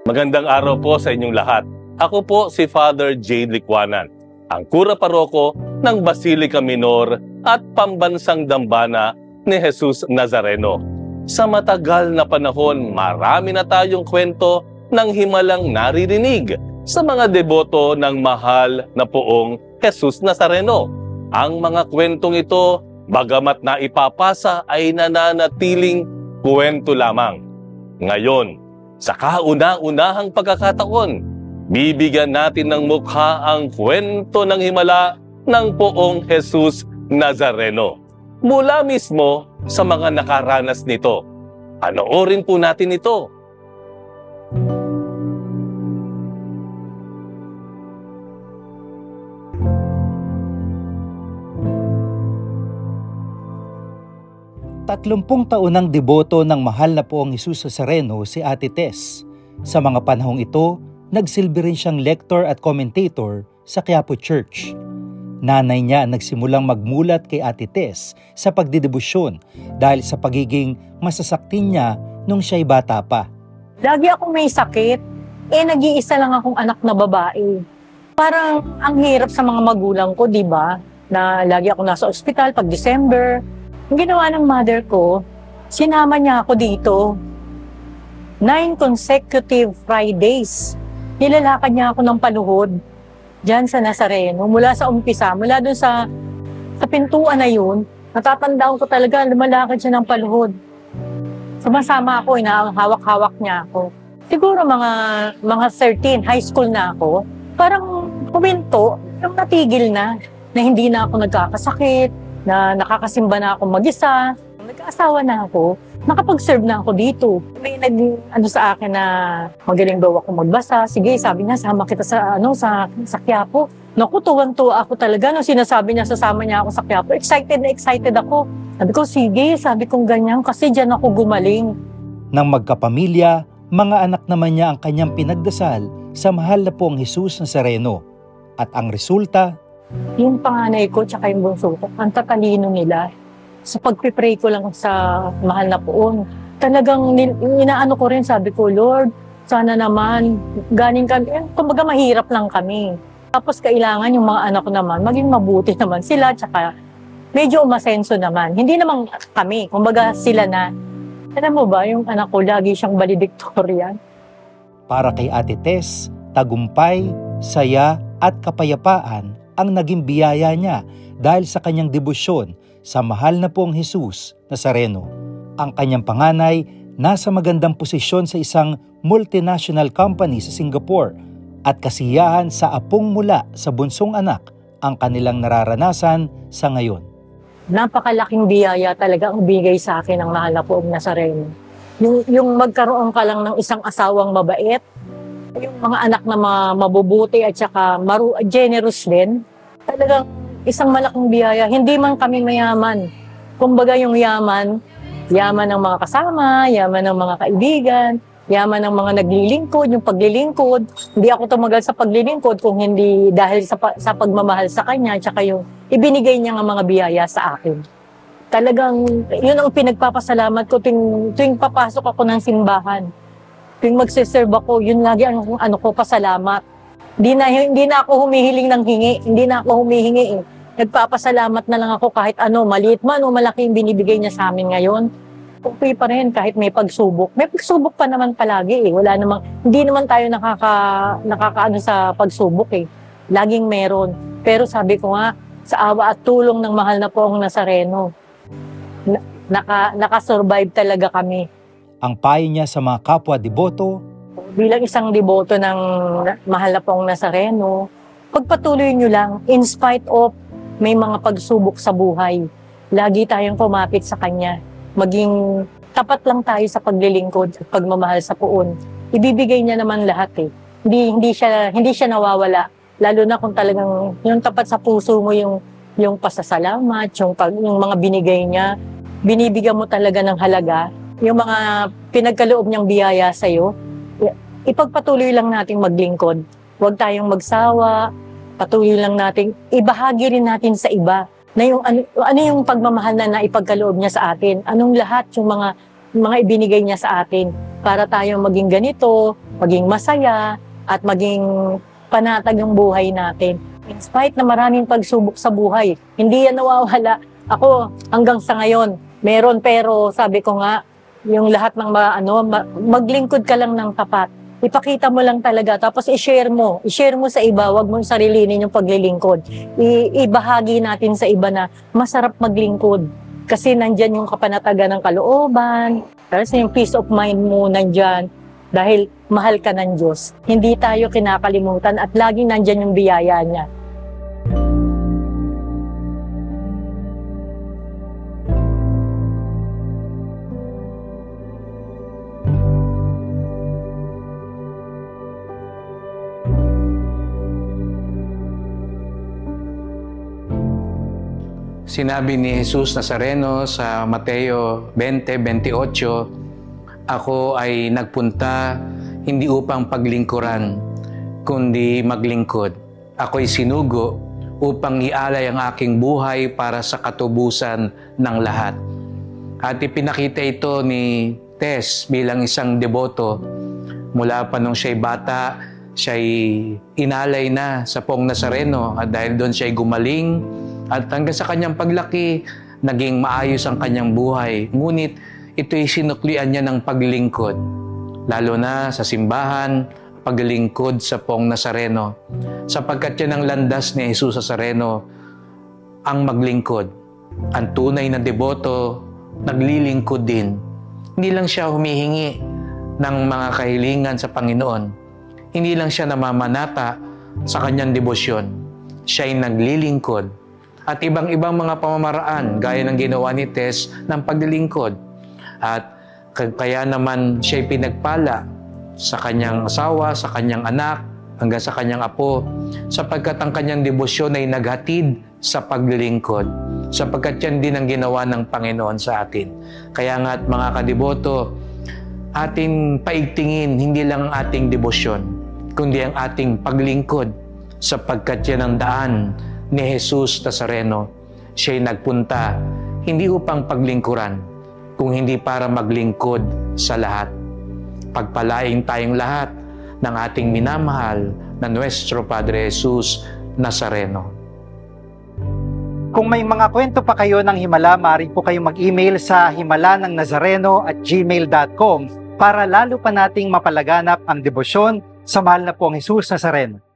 Magandang araw po sa inyong lahat. Ako po si Father Jade Licuanan, ang Kura Paroko ng Basilica Minor at Pambansang Dambana ni Jesus Nazareno. Sa matagal na panahon, marami na tayong kwento ng himalang naririnig sa mga deboto ng mahal na poong Jesus Nazareno. Ang mga kwentong ito, bagamat na ipapasa ay nananatiling kwento lamang. Ngayon, sa kauna-unahang pagkakataon, bibigyan natin ng mukha ang kwento ng himala ng poong Jesus Nazareno. Mula mismo sa mga nakaranas nito. Panoorin po natin ito. Tatlumpung taon ng deboto ng mahal na poong Jesus Nazareno si Ate Tess. Sa mga panahong ito, nagsilbi rin siyang lector at commentator sa Quiapo Church. Nanay niya ang nagsimulang magmulat kay Ate Tess sa pagdidebosyon dahil sa pagiging masasakti niya nung siya'y bata pa. Lagi akong may sakit, nag-iisa lang akong anak na babae. Parang ang hirap sa mga magulang ko, di ba? Na lagi ako nasa ospital pag December. Ang ginawa ng mother ko, sinama niya ako dito. 9 consecutive Fridays. Nilalakad niya ako ng paluhod diyan sa Nazareno. Mula sa umpisa, mula dun sa pintuan na yun, natatandaan ko talaga, lumalakad siya ng paluhod. Sumasama ako, hawak-hawak niya ako. Siguro mga 13, high school na ako. Parang kuminto, yung natigil na hindi na ako nagkakasakit, na nakakasimba na ako mag-isa, nag-aasawa na ako, nakapag-serve na ako dito. May sa akin na magaling daw ako magbasa. Sige, sabi niya, sama kita sa Quiapo. Naku, tuwang-tuwa ako talaga. Nung sinasabi niya, sasama niya ako sa Quiapo, excited na excited ako. Sabi ko, sige, sabi kong ganyan, kasi diyan ako gumaling. Nang magkapamilya, mga anak naman niya ang kanyang pinagdasal sa mahal na poong Jesus Nazareno. At ang resulta, yung panganay ko tsaka yung bunso ko, ang tatalino nila. Sa pagpipray ko lang sa mahal na poon, talagang inaano ko rin, sabi ko, Lord, sana naman, galing kami, kumbaga mahirap lang kami. Tapos kailangan yung mga anak ko naman, maging mabuti naman sila, tsaka medyo umasenso naman. Hindi naman kami, kumbaga sila na. Alam mo ba, yung anak ko, lagi siyang valedictorian. Para kay Ate Tess, tagumpay, saya at kapayapaan ang naging biyaya niya dahil sa kanyang debosyon sa mahal na poong Jesus Nazareno. Ang kanyang panganay nasa magandang posisyon sa isang multinational company sa Singapore at kasiyahan sa apong mula sa bunsong anak ang kanilang nararanasan sa ngayon. Napakalaking biyaya talaga ang bigay sa akin ng mahal na poong Nazareno. Yung magkaroon ka lang ng isang asawang mabait, yung mga anak na mabubuti at saka generous din, talagang isang malaking biyaya. Hindi man kami mayaman. Kumbaga yung yaman ng mga kasama, yaman ng mga kaibigan, yaman ng mga naglilingkod, yung paglilingkod. Hindi ako tumagal sa paglilingkod kung hindi dahil sa pagmamahal sa kanya at saka yung ibinigay niya ng mga biyaya sa akin. Talagang yun ang pinagpapasalamat ko tuwing papasok ako ng simbahan. Tuwing magsiserve ako, yun lagi ang pasalamat. Hindi na ako humihiling ng hingi. Hindi na ako humihingi. Nagpapasalamat na lang ako kahit maliit man o malaki yung binibigay niya sa amin ngayon. Okay pa rin kahit may pagsubok. May pagsubok pa naman palagi . Hindi naman tayo nakakaano sa pagsubok . Laging meron. Pero sabi ko nga, sa awa at tulong ng mahal na poong Nazareno, nakasurvive talaga kami. Ang payo niya sa mga kapwa deboto, bilang isang deboto ng mahal na poong Nazareno, pagpatuloy nyo lang, in spite of may mga pagsubok sa buhay, lagi tayong kumapit sa Kanya. Maging tapat lang tayo sa paglilingkod at pagmamahal sa poon. Ibibigay niya naman lahat . Hindi siya nawawala. Lalo na kung talagang yung tapat sa puso mo yung pasasalamat, yung mga binigay niya, binibigyan mo talaga ng halaga. Yung mga pinagkaloob niyang biyaya sa'yo, ipagpatuloy lang nating maglingkod. Huwag tayong magsawa, patuloy lang nating ibahagi rin natin sa iba na yung ano yung pagmamahal na naipagkaloob niya sa atin. Anong lahat yung mga ibinigay niya sa atin para tayo maging ganito o maging masaya, at maging panatag yung buhay natin. In spite na maraming pagsubok sa buhay, hindi yan nawawala. Ako, hanggang sa ngayon, meron, pero sabi ko nga, yung lahat ng maglingkod ka lang ng tapat. Ipakita mo lang talaga, tapos i-share mo sa iba, wag mo sarilinin yung paglilingkod. Ibahagi natin sa iba na masarap maglingkod. Kasi nandyan yung kapanatagan ng kalooban, kasi yung peace of mind mo nandyan, dahil mahal ka ng Diyos. Hindi tayo kinakalimutan at laging nandyan yung biyaya niya. Sinabi ni Jesus Nazareno sa Mateo 20:28, "Ako ay nagpunta hindi upang paglingkuran, kundi maglingkod. Ako'y sinugo upang ialay ang aking buhay para sa katubusan ng lahat." At ipinakita ito ni Tess bilang isang deboto. Mula pa nung siya'y bata, siya'y inalay na sa Poong Nazareno at dahil doon siya'y gumaling. At hanggang sa kanyang paglaki, naging maayos ang kanyang buhay. Ngunit ito'y sinuklian niya ng paglingkod. Lalo na sa simbahan, paglingkod sa Poong Nazareno. Sapagkat yan ang landas ni Jesus Nazareno, ang maglingkod. Ang tunay na deboto, naglilingkod din. Hindi lang siya humihingi ng mga kahilingan sa Panginoon. Hindi lang siya namamanata sa kanyang debosyon. Siya'y naglilingkod. At ibang-ibang mga pamamaraan gaya ng ginawa ni Tess ng paglilingkod. At kaya naman siya'y pinagpala sa kanyang asawa, sa kanyang anak, hanggang sa kanyang apo, sapagkat ang kanyang debosyon ay naghatid sa paglilingkod. Sapagkat yan din ang ginawa ng Panginoon sa atin. Kaya nga at mga kadiboto, ating paigtingin hindi lang ang ating debosyon, kundi ang ating paglingkod, sapagkat yan ang daan ni Jesus Nazareno. Siya'y nagpunta hindi upang paglingkuran, kung hindi para maglingkod sa lahat. Pagpalain tayong lahat ng ating minamahal na Nuestro Padre Jesus Nazareno. Kung may mga kwento pa kayo ng Himala, maaari po kayong mag-email sa himalanangnazareno@gmail.com para lalo pa nating mapalaganap ang debosyon sa mahal na Poong Jesus Nazareno.